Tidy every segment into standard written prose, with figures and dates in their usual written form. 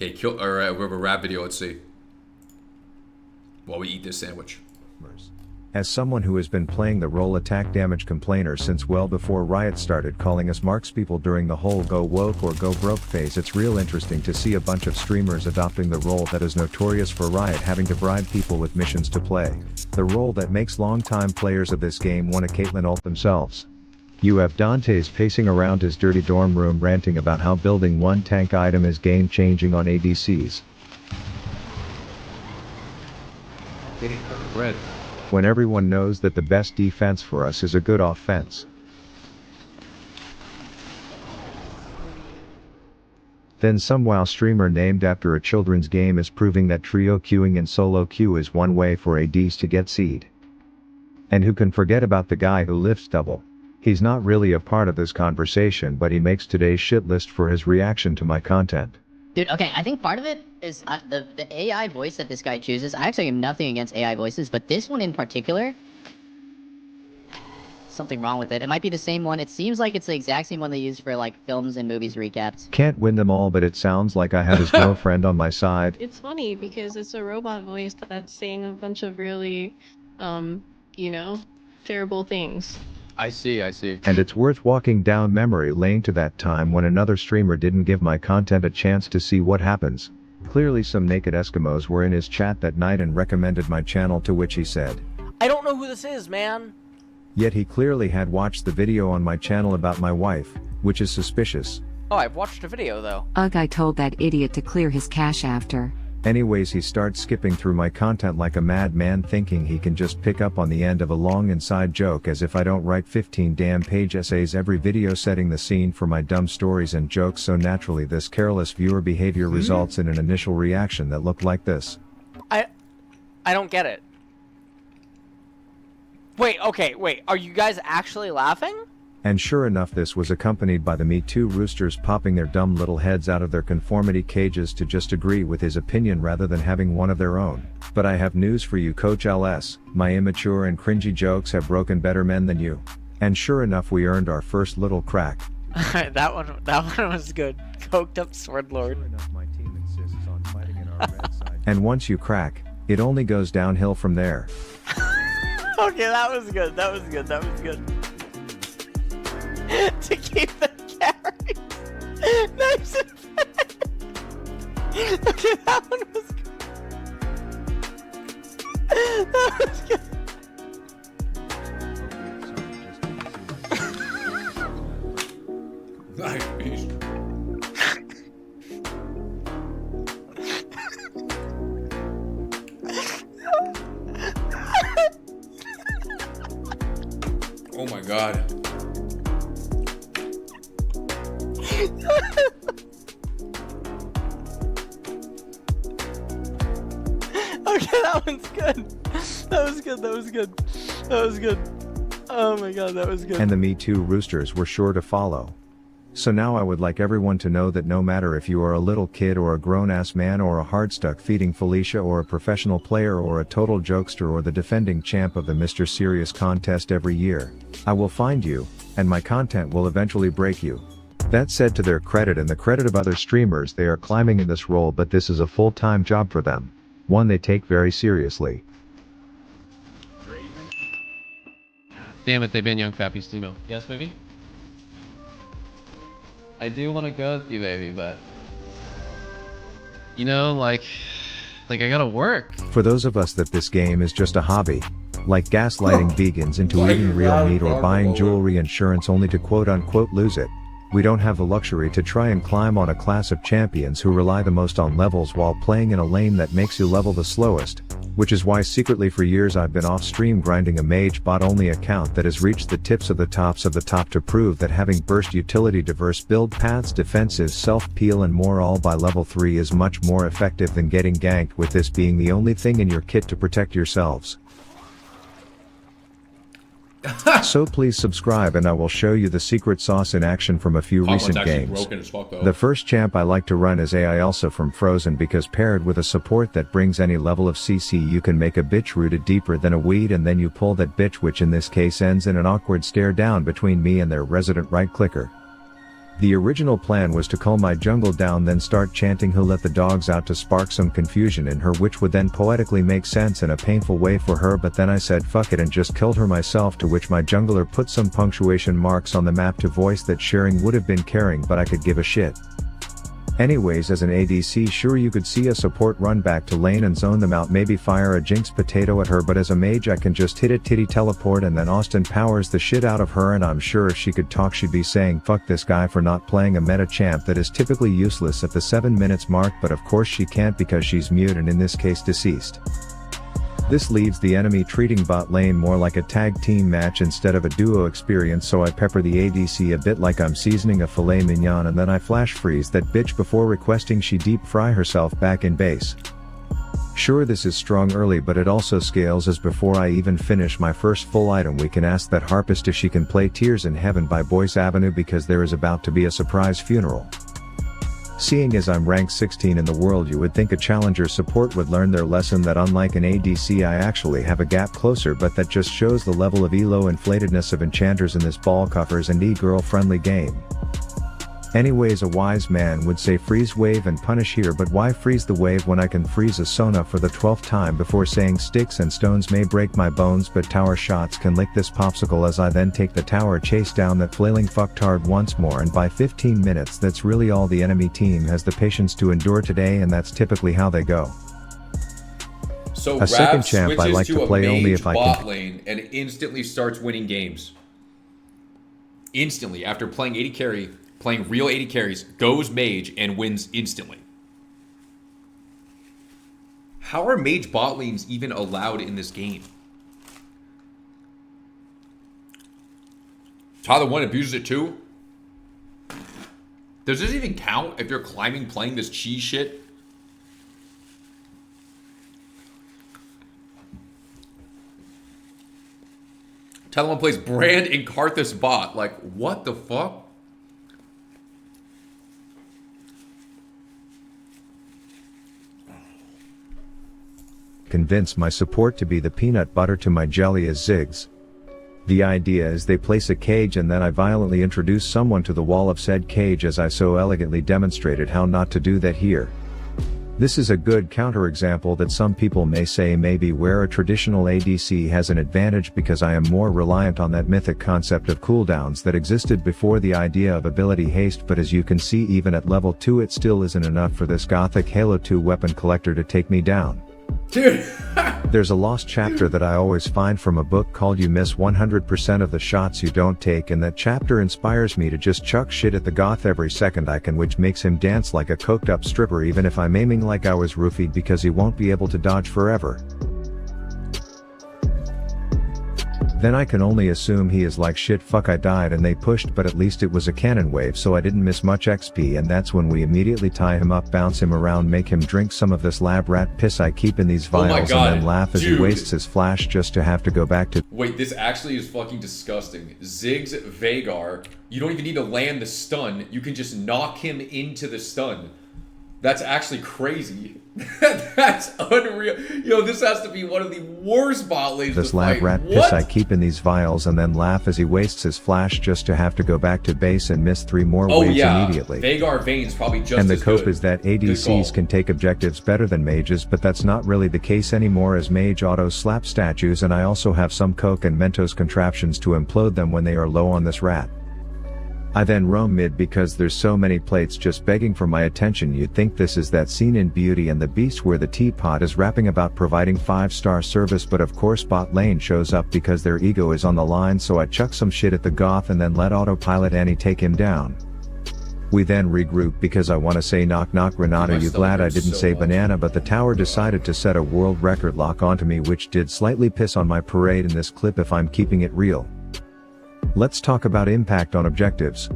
Okay, we have a rap video. Let's see. While we eat this sandwich. As someone who has been playing the role attack damage complainer since well before Riot started calling us markspeople during the whole go woke or go broke phase, it's real interesting to see a bunch of streamers adopting the role that is notorious for Riot having to bribe people with missions to play. The role that makes longtime players of this game want to Caitlyn ult themselves. You have Dante's pacing around his dirty dorm room ranting about how building one tank item is game changing on ADCs. Red. When everyone knows that the best defense for us is a good offense. Then some WoW streamer named after a children's game is proving that trio queuing and solo queue is one way for ADs to get seed. And who can forget about the guy who lifts double? He's not really a part of this conversation, but he makes today's shit list for his reaction to my content. Dude, okay, I think part of it is the AI voice that this guy chooses. I actually have nothing against AI voices, but this one in particular, something wrong with it. It might be the same one. It seems like it's the exact same one they use for like films and movies recaps. Can't win them all, but it sounds like I have his girlfriend on my side. It's funny because it's a robot voice that's saying a bunch of really, you know, terrible things. I see. And it's worth walking down memory lane to that time when another streamer didn't give my content a chance to see what happens. Clearly some naked Eskimos were in his chat that night and recommended my channel, to which he said, I don't know who this is, man. Yet he clearly had watched the video on my channel about my wife, which is suspicious. Oh, I've watched a video, though. Ugh, I told that idiot to clear his cache after. Anyways, he starts skipping through my content like a madman, thinking he can just pick up on the end of a long inside joke, as if I don't write 15 damn page essays every video setting the scene for my dumb stories and jokes so naturally. This careless viewer behavior results in an initial reaction that looked like this. I don't get it. Wait, are you guys actually laughing? And sure enough, this was accompanied by the Me Too roosters popping their dumb little heads out of their conformity cages to just agree with his opinion rather than having one of their own. But I have news for you, Coach LS, my immature and cringy jokes have broken better men than you. And sure enough, we earned our first little crack. that one was good. Coked up sword lord. Sure enough, my team insists on fighting in our red side. And once you crack, it only goes downhill from there. Okay, that was good. To keep the carry nice and fat. Okay, that one was good. That was good. Nice. Oh my god. Okay, that one's good. That was good. Oh my god, that was good. And the Me Too roosters were sure to follow. So now I would like everyone to know that no matter if you are a little kid or a grown-ass man or a hard-stuck feeding Felicia or a professional player or a total jokester or the defending champ of the Mr. Serious contest every year, I will find you, and my content will eventually break you. That said, to their credit and the credit of other streamers, they are climbing in this role, but this is a full-time job for them. One they take very seriously. Damn it, they ban young Fappy Steamo. Yes, baby? I do want to go with you, baby, but... You know, like I gotta work. For those of us that this game is just a hobby, like gaslighting vegans into eating real meat or buying jewelry insurance only to quote-unquote lose it, we don't have the luxury to try and climb on a class of champions who rely the most on levels while playing in a lane that makes you level the slowest, which is why secretly for years I've been off stream grinding a mage bot only account that has reached the tops of the top to prove that having burst utility, diverse build paths, defensive self-peel and more all by level 3 is much more effective than getting ganked, with this being the only thing in your kit to protect yourselves. So please subscribe and I will show you the secret sauce in action from a few recent games. The first champ I like to run is AI Elsa from Frozen, because paired with a support that brings any level of CC you can make a bitch rooted deeper than a weed, and then you pull that bitch, which in this case ends in an awkward stare down between me and their resident right clicker. The original plan was to calm my jungle down, then start chanting "Who let the dogs out" to spark some confusion in her, which would then poetically make sense in a painful way for her, but then I said fuck it and just killed her myself, to which my jungler put some punctuation marks on the map to voice that sharing would have been caring, but I could give a shit. Anyways, as an ADC, sure, you could see a support run back to lane and zone them out, maybe fire a jinx potato at her, but as a mage I can just hit a titty teleport and then Austin Powers the shit out of her, and I'm sure if she could talk she'd be saying fuck this guy for not playing a meta champ that is typically useless at the 7 minutes mark, but of course she can't because she's mute and in this case deceased. This leaves the enemy treating bot lane more like a tag team match instead of a duo experience, so I pepper the ADC a bit like I'm seasoning a filet mignon, and then I flash freeze that bitch before requesting she deep fry herself back in base. Sure, this is strong early, but it also scales, as before I even finish my first full item we can ask that harpist if she can play Tears in Heaven by Boyce Avenue, because there is about to be a surprise funeral. Seeing as I'm ranked 16 in the world, you would think a challenger support would learn their lesson that unlike an ADC I actually have a gap closer, but that just shows the level of elo inflatedness of enchanters in this ball cuffers and e-girl friendly game. Anyways, a wise man would say freeze wave and punish here, but why freeze the wave when I can freeze a Sona for the 12th time before saying sticks and stones may break my bones but tower shots can lick this popsicle, as I then take the tower chase down that flailing fucktard once more, and by 15 minutes that's really all the enemy team has the patience to endure today, and that's typically how they go. So a second champ I like to play only if I can. Bot lane and instantly starts winning games. Instantly, after playing 80 carry, playing real 80 carries, goes mage and wins instantly. How are mage bot lanes even allowed in this game? Tyler 1 abuses it too? Does this even count if you're climbing playing this cheese shit? Tyler 1 plays Brand and Karthus bot. Like, what the fuck? Convince my support to be the peanut butter to my jelly as Ziggs. The idea is they place a cage and then I violently introduce someone to the wall of said cage, as I so elegantly demonstrated how not to do that here. This is a good counterexample that some people may say may be where a traditional ADC has an advantage, because I am more reliant on that mythic concept of cooldowns that existed before the idea of ability haste, but as you can see, even at level 2 it still isn't enough for this gothic Halo 2 weapon collector to take me down. Dude. There's a lost chapter that I always find from a book called You Miss 100% of the Shots You Don't Take, and that chapter inspires me to just chuck shit at the goth every second I can, which makes him dance like a coked up stripper even if I'm aiming like I was roofied, because he won't be able to dodge forever. Then I can only assume he is like shit, fuck I died and they pushed, but at least it was a cannon wave so I didn't miss much XP, and that's when we immediately tie him up, bounce him around, make him drink some of this lab rat piss I keep in these vials, and then laugh as he wastes his flash just to have to go back to— Wait, this actually is fucking disgusting. Ziggs Vhagar, you don't even need to land the stun, you can just knock him into the stun. That's actually crazy. That's unreal. Yo, this has to be one of the worst bot lanes this to lab fight. rat What? piss I keep in these vials, and then laugh as he wastes his flash just to have to go back to base and miss 3 more waves immediately. Vhagar Vane's probably just and the as cope good. is that ADCs can take objectives better than mages, but that's not really the case anymore, as mage auto slap statues, and I also have some coke and Mentos contraptions to implode them when they are low on this rat. I then roam mid because there's so many plates just begging for my attention. You'd think this is that scene in Beauty and the Beast where the teapot is rapping about providing 5-star service, but of course bot lane shows up because their ego is on the line, so I chuck some shit at the goth and then let autopilot Annie take him down. We then regroup because I want to say knock knock Renata, you glad I didn't say banana, but the tower decided to set a world record lock onto me, which did slightly piss on my parade in this clip if I'm keeping it real. Let's talk about impact on objectives.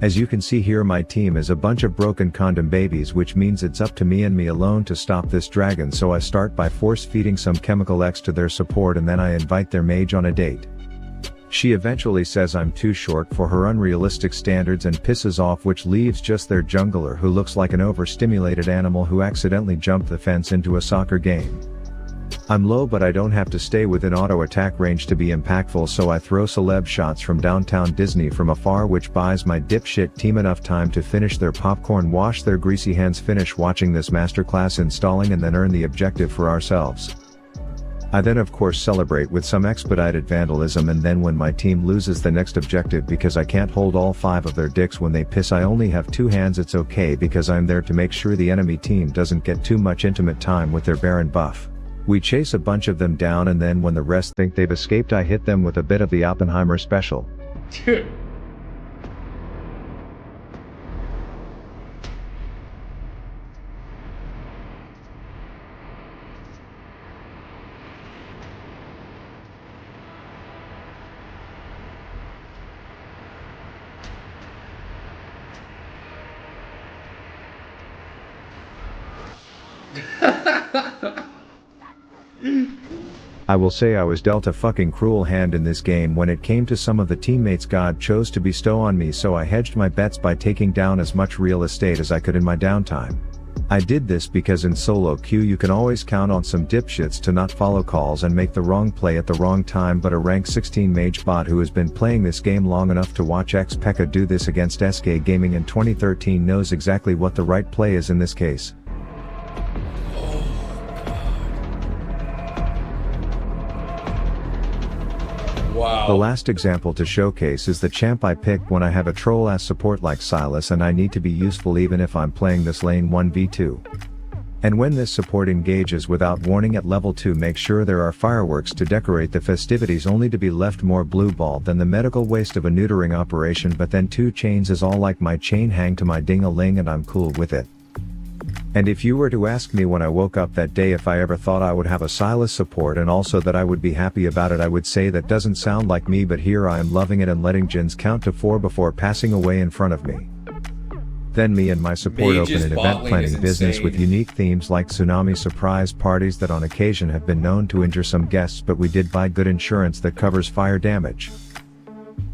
As you can see here, my team is a bunch of broken condom babies, which means it's up to me and me alone to stop this dragon, so I start by force feeding some chemical X to their support, and then I invite their mage on a date. She eventually says I'm too short for her unrealistic standards and pisses off, which leaves just their jungler, who looks like an overstimulated animal who accidentally jumped the fence into a soccer game. I'm low but I don't have to stay within auto attack range to be impactful, so I throw celeb shots from downtown Disney from afar, which buys my dipshit team enough time to finish their popcorn, wash their greasy hands, finish watching this masterclass installing, and then earn the objective for ourselves. I then of course celebrate with some expedited vandalism, and then when my team loses the next objective because I can't hold all 5 of their dicks when they piss, I only have 2 hands. It's okay because I'm there to make sure the enemy team doesn't get too much intimate time with their Baron buff. We chase a bunch of them down, and then when the rest think they've escaped, I hit them with a bit of the Oppenheimer special. I will say I was dealt a fucking cruel hand in this game when it came to some of the teammates God chose to bestow on me, so I hedged my bets by taking down as much real estate as I could in my downtime. I did this because in solo queue you can always count on some dipshits to not follow calls and make the wrong play at the wrong time, but a rank 16 mage bot who has been playing this game long enough to watch X-Pekka do this against SK Gaming in 2013 knows exactly what the right play is in this case. Wow. The last example to showcase is the champ I picked when I have a troll-ass support like Silas and I need to be useful even if I'm playing this lane 1v2. And when this support engages without warning at level 2, make sure there are fireworks to decorate the festivities, only to be left more blue-balled than the medical waste of a neutering operation. But then 2 chains is all like my chain hang to my ding-a-ling and I'm cool with it. And if you were to ask me when I woke up that day if I ever thought I would have a Silas support and also that I would be happy about it, I would say that doesn't sound like me, but here I am loving it and letting Jins count to 4 before passing away in front of me. Then me and my support Mage's open an bot event lane planning is business insane. with unique themes like tsunami surprise parties that on occasion have been known to injure some guests, but we did buy good insurance that covers fire damage.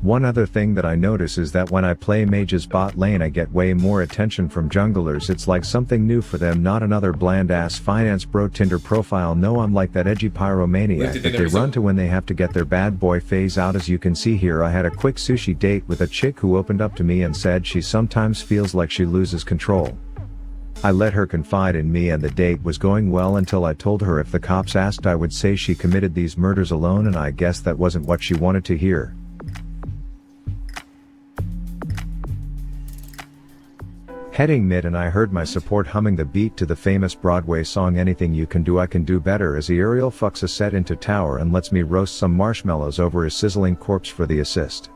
One other thing that I notice is that when I play Mage's bot lane I get way more attention from junglers. It's like something new for them, not another bland ass finance bro Tinder profile. No, I'm like that edgy pyromaniac that they run to when they have to get their bad boy phase out. As you can see here, I had a quick sushi date with a chick who opened up to me and said she sometimes feels like she loses control. I let her confide in me and the date was going well until I told her if the cops asked I would say she committed these murders alone, and I guess that wasn't what she wanted to hear. Heading mid and I heard my support humming the beat to the famous Broadway song Anything You Can Do I Can Do Better as the aerial fucks a set into tower and lets me roast some marshmallows over his sizzling corpse for the assist.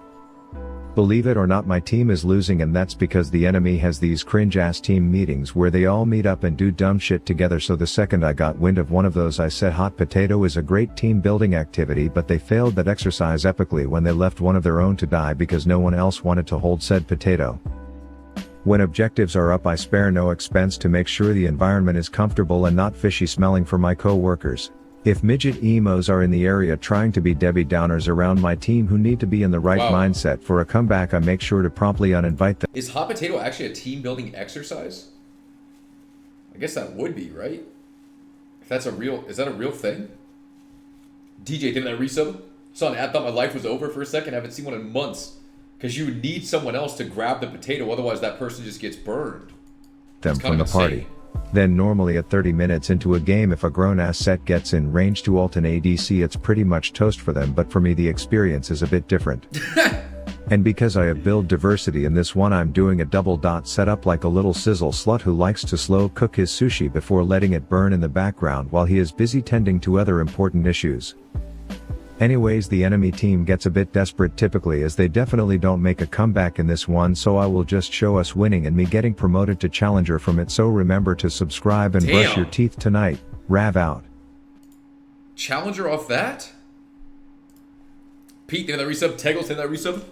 Believe it or not, my team is losing, and that's because the enemy has these cringe ass team meetings where they all meet up and do dumb shit together. So the second I got wind of one of those I said hot potato is a great team building activity, but they failed that exercise epically when they left one of their own to die because no one else wanted to hold said potato. When objectives are up I spare no expense to make sure the environment is comfortable and not fishy smelling for my co-workers. If midget emos are in the area trying to be Debbie Downers around my team who need to be in the right mindset for a comeback, I make sure to promptly uninvite them. Is hot potato actually a team building exercise? I guess that would be, right? If that's a real, is that a real thing? DJ, didn't I resub? Saw an ad, thought my life was over for a second. Haven't seen one in months. Because you would need someone else to grab the potato, otherwise that person just gets burned. Them from the party. Then normally at 30 minutes into a game, if a grown-ass set gets in range to ult an ADC, it's pretty much toast for them, but for me the experience is a bit different. And because I have build diversity in this one, I'm doing a double dot setup like a little sizzle slut who likes to slow cook his sushi before letting it burn in the background while he is busy tending to other important issues. Anyways, the enemy team gets a bit desperate typically, as they definitely don't make a comeback in this one, so I will just show us winning and me getting promoted to challenger from it. So remember to subscribe and brush your teeth tonight. Rav out. Challenger off that? Pete, did that resub? Teggles, did that resub?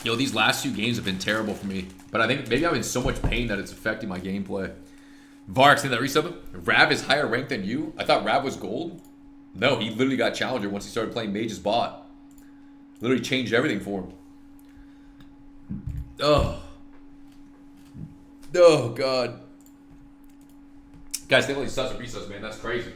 Yo, these last 2 games have been terrible for me, but I think maybe I'm in so much pain that it's affecting my gameplay. Varx, did that resub? Rav is higher ranked than you? I thought Rav was gold? No, he literally got challenger once he started playing Mage's bot. Literally changed everything for him. Oh. Oh, God. Guys, think like sus or be sus, man. That's crazy.